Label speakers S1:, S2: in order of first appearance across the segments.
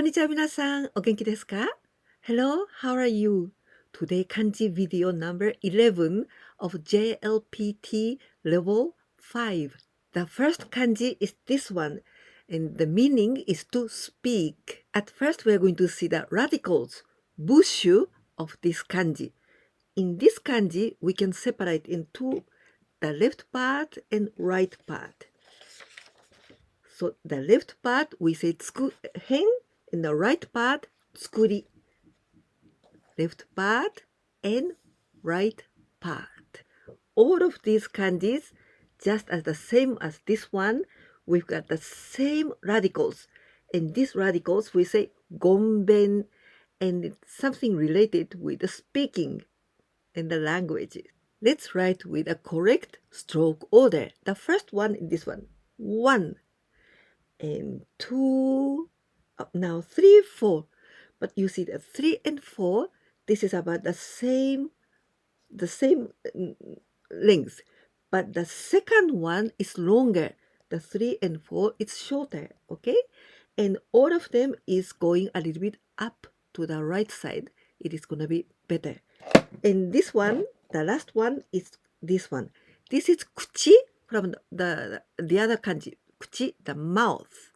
S1: にちは皆さん、お元気ですか? Hello, how are you? Today kanji video number 11 of JLPT level 5. The first kanji is this one, and the meaning is to speak. At first, we are going to see the radicals, bushu, of this kanji. In this kanji, we can separate into the left part and right part. So the left part, we say tsuku hen, and the right part, tsukuri. Left part and right part. All of these kanjis, just as the same as this one, we've got the same radicals. And these radicals, we say gomben, and it's something related with the speaking and the language. Let's write with a correct stroke order. The first one is this one. 1 and 2, now 3, 4. But you see the 3 and 4, this is about the same length. But the second one is longer. The 3 and 4 is shorter, okay? And all of them is going a little bit up to the right side. It is going to be better. And this one, the last one is this one. This is kuchi from the other kanji. Kuchi, the mouth.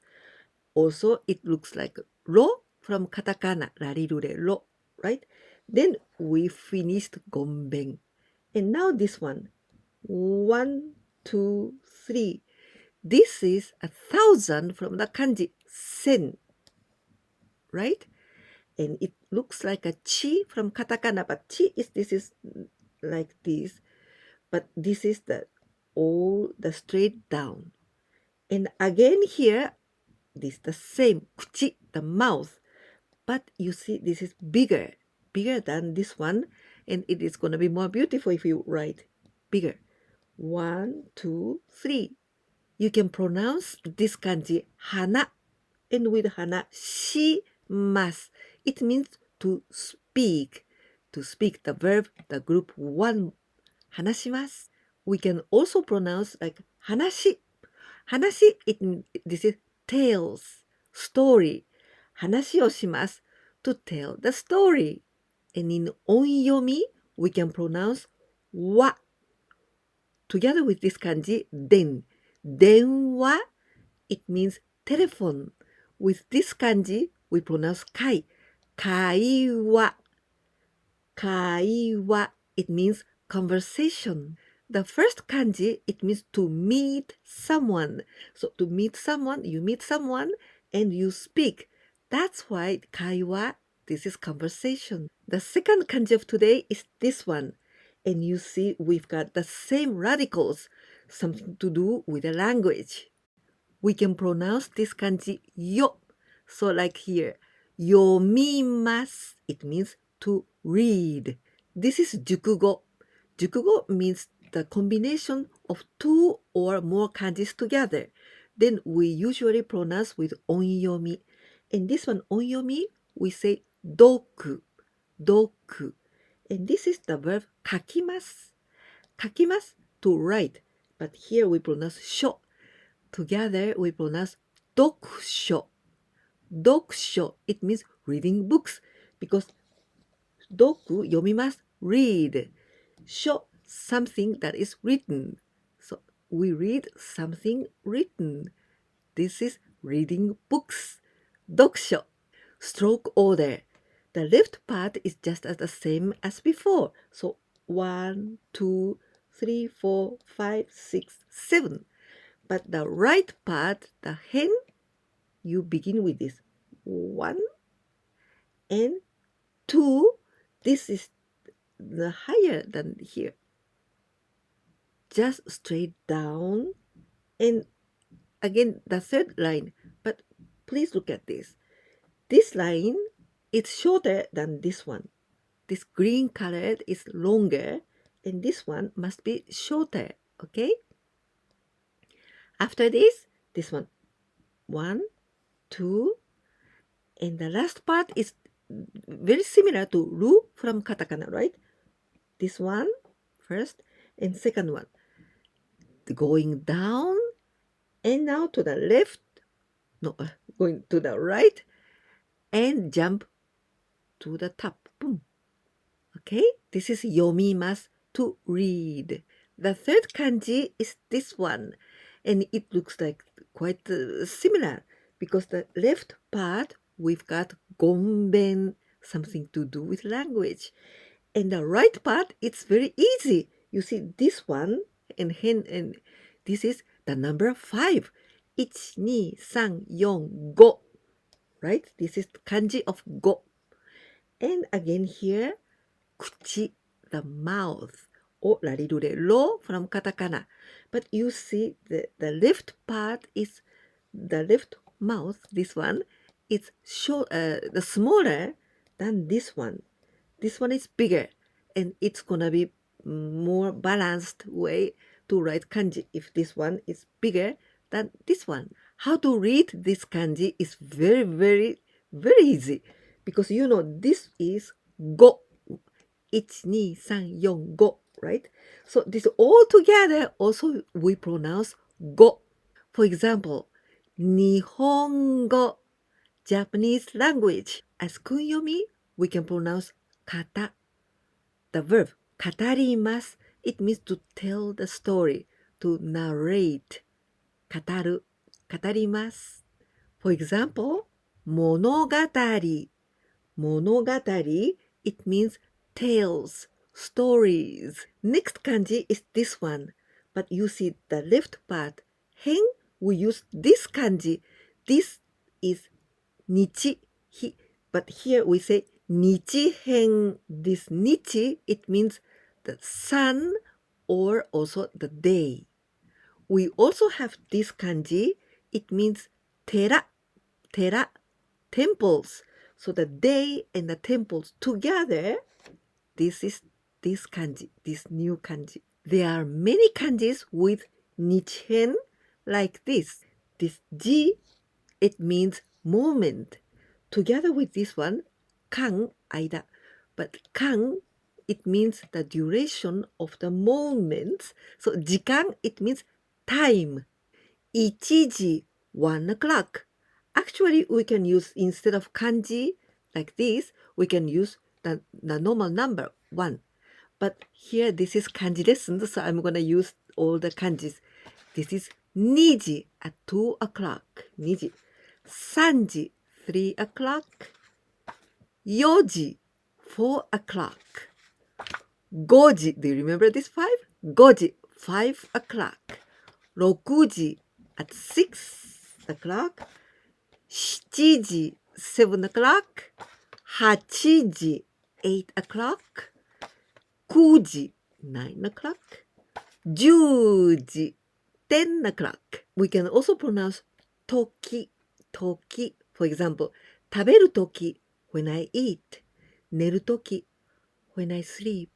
S1: Also, it looks like ro from katakana, rarirure, ro, right? Then we finished gomben. And now this one. 1, 2, 3. This is 1,000 from the kanji sen, right? And it looks like a chi from katakana, but chi is this is like this, but this is the straight down. And again here, this the same kuchi, the mouth, but you see this is bigger than this one, and it is going to be more beautiful if you write bigger. 1, 2, 3. You can pronounce this kanji hana, and with hana shimasu. It means to speak. To speak, the verb, the group 1, hanashimasu. We can also pronounce like hanashi. Hanashi, this is tales, story. Hanashi o shimasu, to tell the story. And in onyomi, we can pronounce wa. Together with this kanji, den. Denwa, it means telephone. With this kanji, we pronounce kai. Kaiwa. Kaiwa, it means conversation. The first kanji, it means to meet someone. So to meet someone, you meet someone and you speak. That's why kaiwa, this is conversation. The second kanji of today is this one. And you see we've got the same radicals, something to do with the language. We can pronounce this kanji yo. So like here, yomimasu, it means to read. This is jukugo. Jukugo means the combination of 2 or more kanjis together. Then we usually pronounce with onyomi. And this one, onyomi, we say doku, doku. And this is the verb kakimasu. Kakimasu, to write. But here we pronounce sho. Together we pronounce dokusho. Dokusho, it means reading books. Because doku, yomimasu, read. Sho, something that is written. So we read something written. This is reading books. Dokusho. Stroke order. The left part is just as the same as before. So 1, 2, 3, 4, 5, 6, 7. But the right part, the hen, you begin with this 1 and 2. This is the higher than here. Just straight down. And again, the third line. But please look at this. This line, it's shorter than this one. This green colored is longer, and this one must be shorter, okay? After this one, 1, 2, and the last part is very similar to ru from katakana, right? This one first, and second one. Going down, and now to the left, no, going to the right, and jump to the top. Boom. Okay, this is yomimasu, to read. The third kanji is this one, and it looks like quite similar because the left part we've got gomben, something to do with language, and the right part it's very easy. You see this one and this is the number 5. 1, 2, 3, 4, 5. Right? This is kanji of go. And again here, kuchi, the mouth, or larirure, ro from katakana. But you see the left part is the left mouth, this one, it's short, the smaller than this one. This one is bigger, and it's gonna be more balanced way to write kanji if this one is bigger than this one. How to read this kanji is very, very, very easy because you know this is go. 1, 2, 3, 4, 5, right? So this all together also we pronounce go. For example, Nihongo, Japanese language. As kunyomi, we can pronounce kata. The verb katarimasu, it means to tell the story, to narrate. Kataru, katarimasu. For example, monogatari. Monogatari, it means tales, stories. Next kanji is this one, but you see the left part. Hen, we use this kanji. This is nichi, but here we say nichi hen. This nichi, it means the sun or also the day. We also have this kanji. It means tera, temples. So the day and the temples together, this is this kanji, this new kanji. There are many kanjis with nichihen like this. This ji, it means moment. Together with this one, kan, aida. But kan, it means the duration of the moments. So jikan, it means time. Ichiji, 1 o'clock. Actually, we can use, instead of kanji like this, we can use the normal number, 1. But here, this is kanji lesson, so I'm going to use all the kanjis. This is niji, at 2 o'clock. Niji. Sanji, 3 o'clock. Yoji, 4 o'clock. Goji, do you remember this 5? Goji, 5 o'clock. Rokuji, at 6 o'clock. 7, 7 o'clock. 8, 8 o'clock. 9, 9 o'clock. 10, 10 o'clock. We can also pronounce toki, toki. For example, 食べる時 when I eat. 寝る時 when I sleep.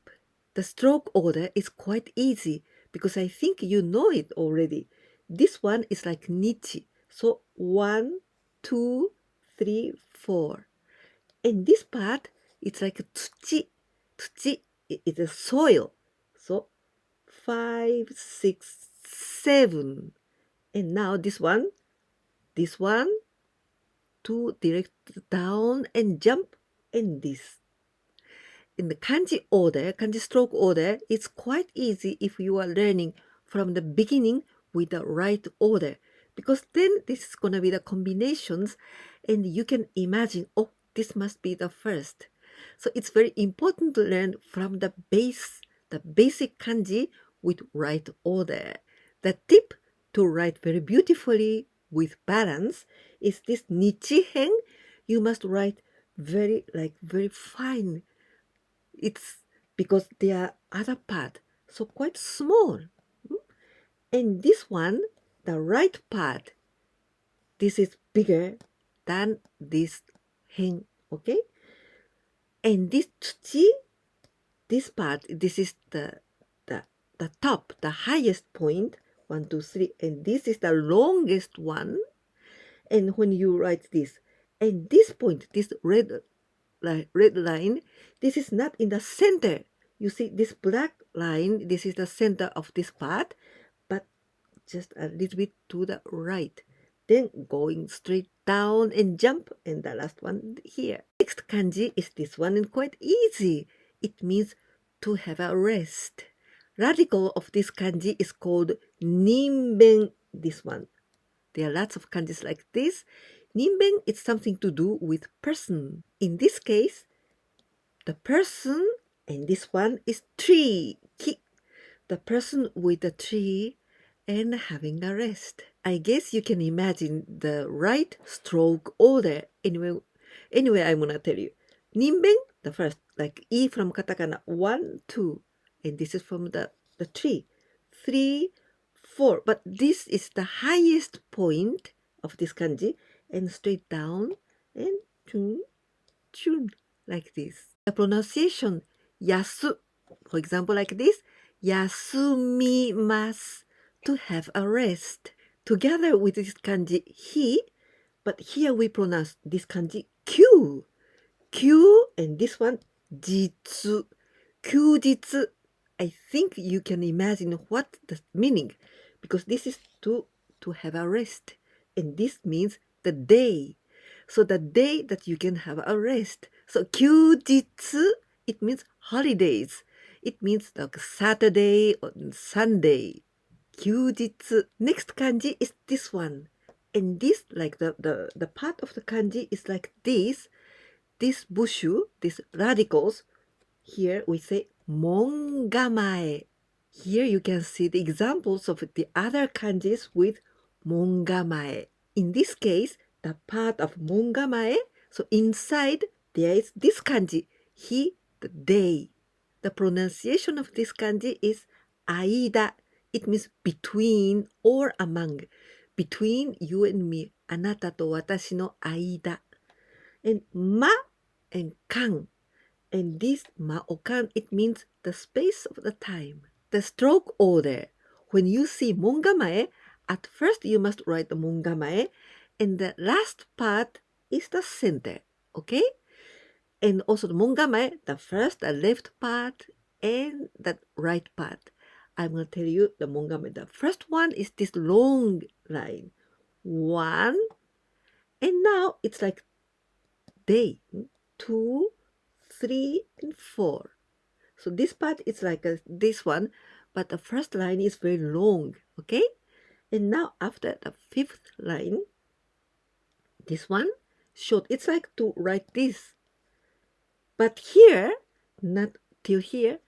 S1: The stroke order is quite easy because I think you know it already. This one is like nichi. So 1, 2, 3, 4. And this part, it's like tsuchi. Tsuchi is a soil. So 5, 6, 7. And now this one, to direct down and jump, and this. In the kanji order, kanji stroke order, it's quite easy if you are learning from the beginning with the right order, because then this is going to be the combinations and you can imagine, oh, this must be the first. So it's very important to learn from the basic kanji with right order. The tip to write very beautifully with balance is this nichihen. You must write very fine. It's because they are other part, so quite small. And this one, the right part, this is bigger than this hen, okay? And this tsuchi, this part, this is the top, the highest point, 1, 2, 3, and this is the longest one. And when you write this, and this point, this red line, this is not in the center. You see this black line, this is the center of this part, but just a little bit to the right. then going straight down and jump, and the last one here. Next kanji is this one, and quite easy. It means to have a rest. Radical of this kanji is called ninben, this one. There are lots of kanjis like this. Ninben is something to do with person. In this case, the person, and this one is tree, ki. The person with the tree and having a rest. I guess you can imagine the right stroke order. Anyway, I'm gonna tell you. Ninben, the first, like E from katakana, 1, 2. And this is from the tree. 3, 4. But this is the highest point of this kanji. And straight down and chun, chun, like this. The pronunciation, yasu, for example, like this. Yasumimasu, to have a rest. Together with this kanji hi, but here we pronounce this kanji kyu. Kyu, and this one jitsu. Kyujitsu. I think you can imagine what the meaning, because this is to have a rest, and this means the day. So the day that you can have a rest. So kyujitsu, it means holidays. It means like Saturday or Sunday. Kyujitsu. Next kanji is this one. And this, like the part of the kanji is like this. This bushu, these radicals, here we say Mungamai. Here you can see the examples of the other kanjis with Mungamai. In this case, the part of Mungamai, so inside there is this kanji, hi, the day. The pronunciation of this kanji is aida. It means between or among. Between you and me. Anata to watashi no aida. And ma and kan. And this ma or kan, it means the space of the time. The stroke order. When you see Mungamai, at first you must write the Mungamai. And the last part is the center. Okay? And also the Mungamai, the first, the left part, and the right part. I'm going to tell you the Mungamai. The first one is this long line. 1, and now it's like day. 2, 3, and 4. So this part is like this one, but the first line is very long. Okay? And now after the 5th line, this one, short. It's like to write this. But here, not till here,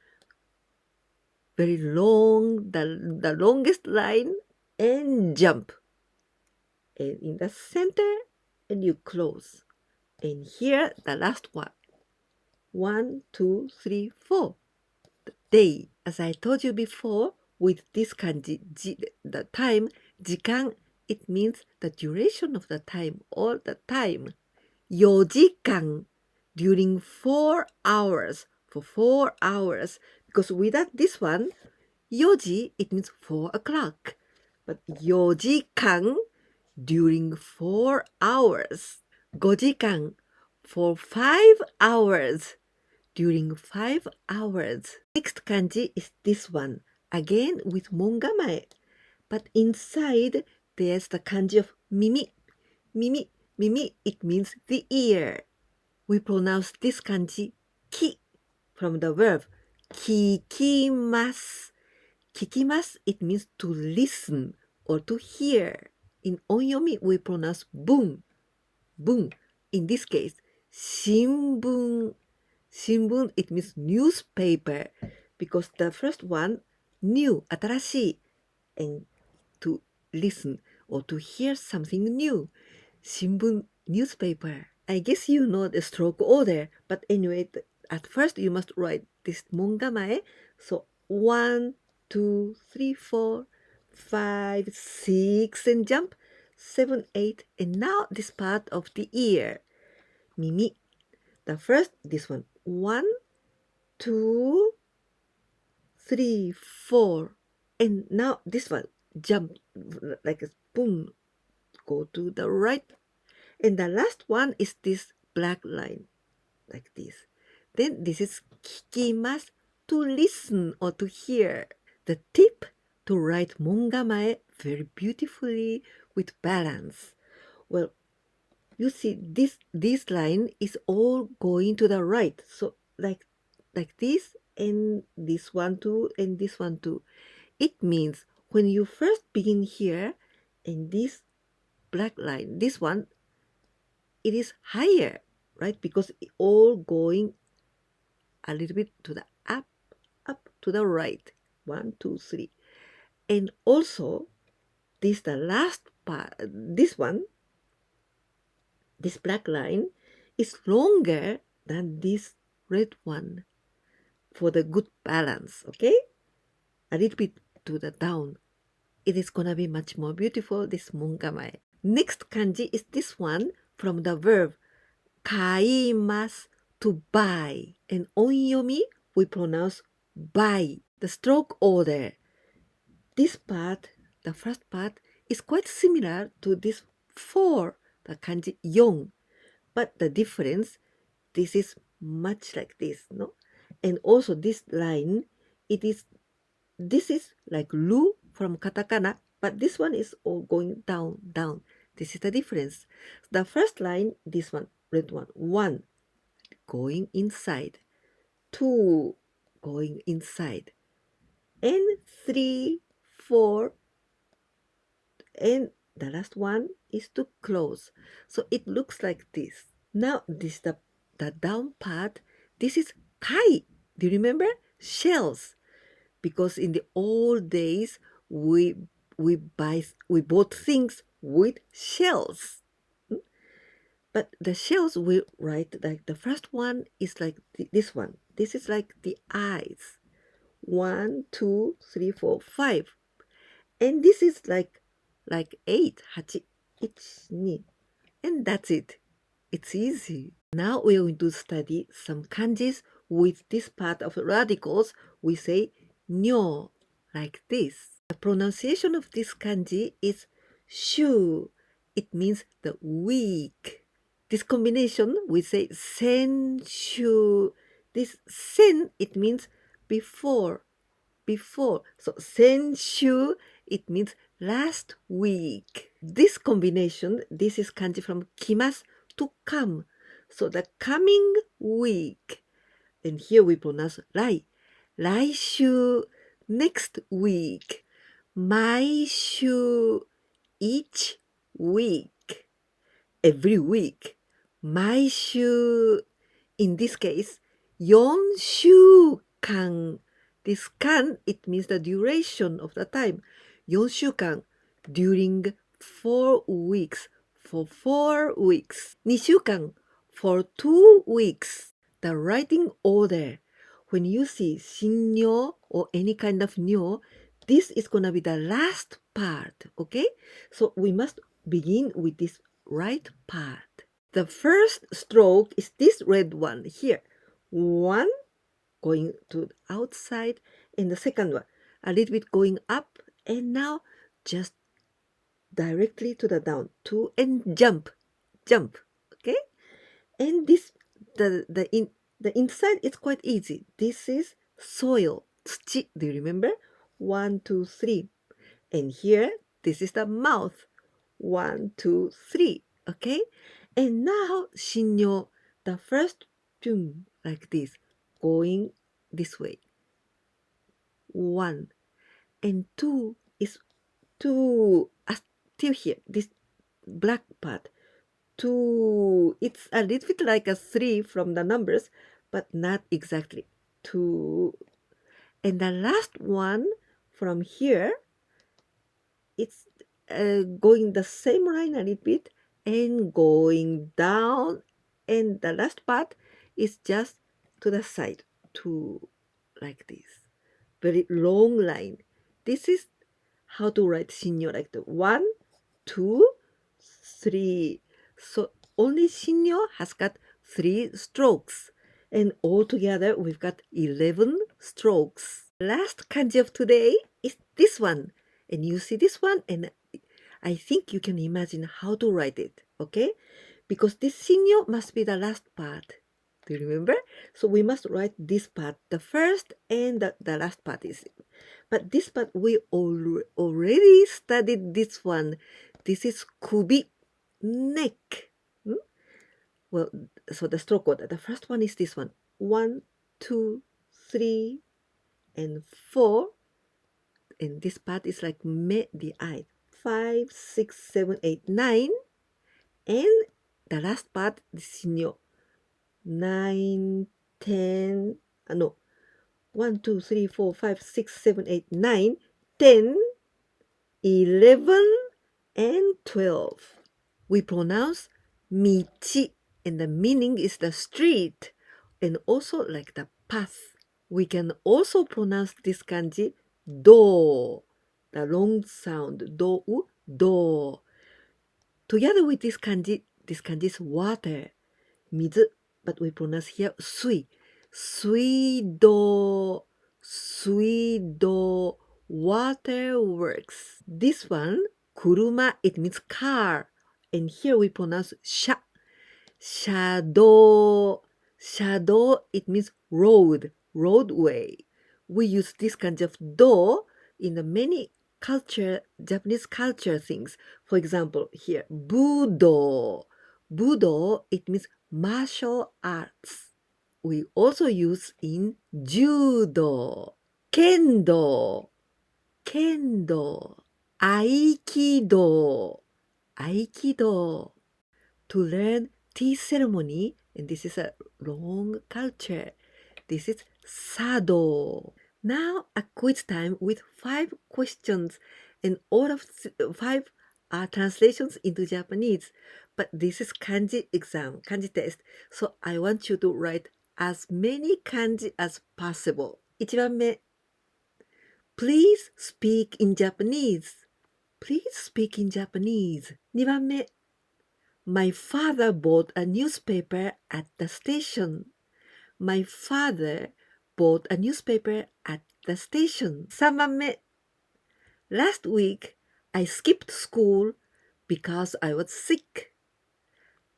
S1: very long, the longest line, and jump. And in the center, and you close. And here, the last one. 1, 2, 3, 4. The day. As I told you before, with this kanji, the time, jikan, it means the duration of the time, all the time. 4時間. During 4 hours, for 4 hours, because without this one, 4지, it means 4 o'clock. But 4時間, during 4 hours. 5時間, for 5 hours, during 5 hours. Next kanji is this one, again with Mungamai. But inside, there's the kanji of mimi. Mimi, mimi, it means the ear. We pronounce this kanji ki from the verb kikimasu. Kikimasu, it means to listen or to hear. In onyomi, we pronounce bun. Bun. In this case, shinbun. Shinbun, it means newspaper, because the first one, new, atarashi, and to listen or to hear something new. Shinbun, newspaper. I guess you know the stroke order, but anyway, at first you must write this Mungamai. So 1, 2, 3, 4, 5, 6, and jump. 7, 8, and now this part of the ear. Mimi. The first, this one. 1, 2, 3, 4, and now this one. Jump like a spoon. Go to the right. And the last one is this black line, like this. Then this is kikimasu, to listen or to hear. The tip to write Mungamai very beautifully with balance. Well, you see this line is all going to the right. So like this, and this one too, and this one too. It means when you first begin here, and this black line, this one, it is higher, right? Because it all going a little bit to the up to the right. 1, 2, 3. And also, this the last part, this one, this black line is longer than this red one for the good balance, okay? A little bit to the down. It is gonna be much more beautiful, this mungamai. Next kanji is this one from the verb kaimasu, to buy. And onyomi, we pronounce buy. The stroke order. This part, the first part, is quite similar to this 4, the kanji yon. But the difference, this is much like this, no? And also this line, this is like ru from katakana, but this one is all going down, down. This is the difference. The first line, this one, red one, 1, going inside, 2, going inside, and 3, 4, and the last one is to close. So it looks like this. Now this the down part, this is kai. Do you remember? Shells. Because in the old days we bought things with shells. But the shells we write like the first one is like this one. This is like the eyes. 1, 2, 3, 4, 5. And this is like 8, 8, 1, 2. And that's it. It's easy. Now we are going to study some kanjis with this part of radicals. We say nyo, like this. The pronunciation of this kanji is shu. It means the week. This combination, we say sen shu. This sen, it means before. So sen shu, it means last week. This combination, this is kanji from kimasu, to come. So the coming week. And here we pronounce rai. Raishu, next week. Maishu, each week. Every week. Maishu, in this case, 4 週間. This kan, it means the duration of the time. 4 週間, during 4 weeks. For 4 weeks. 2 週間, for 2 weeks. The writing order. When you see shinnyo or any kind of nyo, this is gonna be the last part, okay? So we must begin with this right part. The first stroke is this red one here. 1, going to the outside, and the second one, a little bit going up, and now just directly to the down, 2, and jump, okay? And this, the inside is quite easy. This is soil, tsuchi, do you remember? 1, 2, 3. And here, this is the mouth, 1, 2, 3, okay? And now, shinnyo, the first tune, like this, going this way. 1. And 2 is 2, till here, this black part. 2, it's a little bit like a 3 from the numbers, but not exactly. 2. And the last one from here, it's going the same line a little bit and going down, and the last part is just to the side, 2, like this. Very long line. This is how to write shinnyo, like the 1, 2, 3. So only shinnyo has got 3 strokes. And altogether, we've got 11 strokes. Last kanji of today is this one. And you see this one, and I think you can imagine how to write it, okay? Because this shinnyo must be the last part. Do you remember? So we must write this part, the first and the last part is. But this part, we already studied this one. This is kubi. neck. Well, so the stroke order. The first one is this one. 1, 2, 3, and 4. And this part is like me, the eye. 5, 6, 7, 8, 9. And the last part, the sinyo. 9, 10, no. 1, 2, 3, 4, 5, 6, 7, 8, 9, 10, 11, and 12. We pronounce michi, and the meaning is the street, and also like the path. We can also pronounce this kanji do, the long sound do, do. Together with this kanji is water, mizu, but we pronounce here sui, suido, suido, waterworks. This one, kuruma, it means car, and here we pronounce sha, shado, shado, it means road, roadway. We use this kanji of do in the many Japanese culture things. For example, here, budo. Budo, it means martial arts. We also use in judo, kendo, kendo, aikido, aikido. To learn tea ceremony, and this is a long culture. This is sado. Now a quiz time with 5 questions, and all of 5 are translations into Japanese. But this is kanji exam, kanji test. So I want you to write as many kanji as possible. 1番目. Please speak in Japanese. Please speak in Japanese. 2番目. My father bought a newspaper at the station. My father bought a newspaper at the station. 3番目. Last week, I skipped school because I was sick.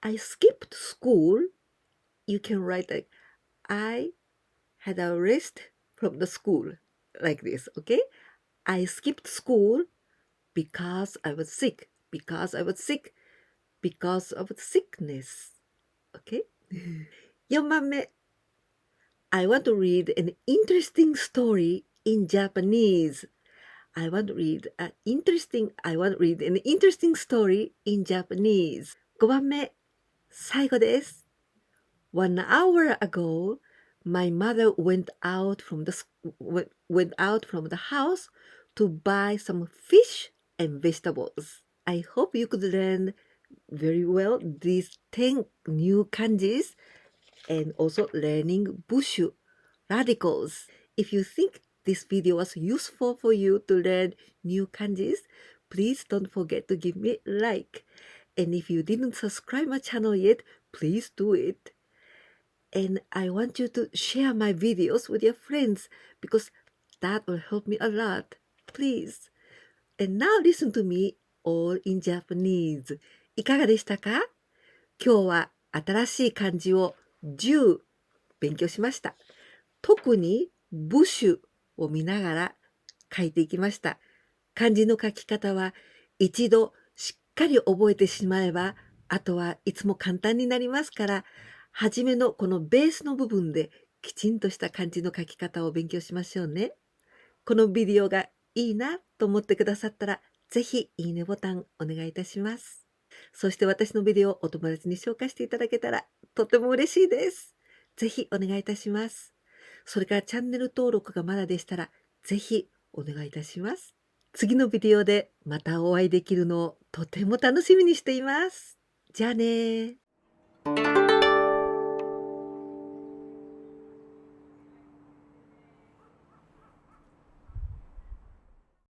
S1: I skipped school. You can write like, I had a rest from the school. Like this, okay? I skipped school because I was sick. Because I was sick. Because of sickness. Okay? 4番目. I want to read an interesting story in Japanese. I want to read an interesting story in Japanese. 5番目. 最後です。1 hour ago, my mother went out from the house to buy some fish and vegetables. I hope you could learn very well these 10 new kanjis and also learning bushu, radicals. If you think this video was useful for you to learn new kanjis, please don't forget to give me a like. And if you didn't subscribe my channel yet, please do it. And I want you to share my videos with your friends because that will help me a lot. Please. And now listen to me all in Japanese. いかがでしたか？今日は新しい漢字を10勉強しました。特に部首を見ながら書いていきました。漢字の書き方は一度しっかり覚えてしまえば、あとはいつも簡単になりますから、はじめのこのベースの部分できちんとした漢字の書き方を勉強しましょうね。このビデオがいいなと思ってくださったら、ぜひいいねボタンお願いいたします。そして私のビデオをお友達に紹介していただけたらとても嬉しいです。ぜひお願いいたします。それからチャンネル登録がまだでしたらぜひお願いいたします。次のビデオでまたお会いできるのをとても楽しみにしています。じゃあね。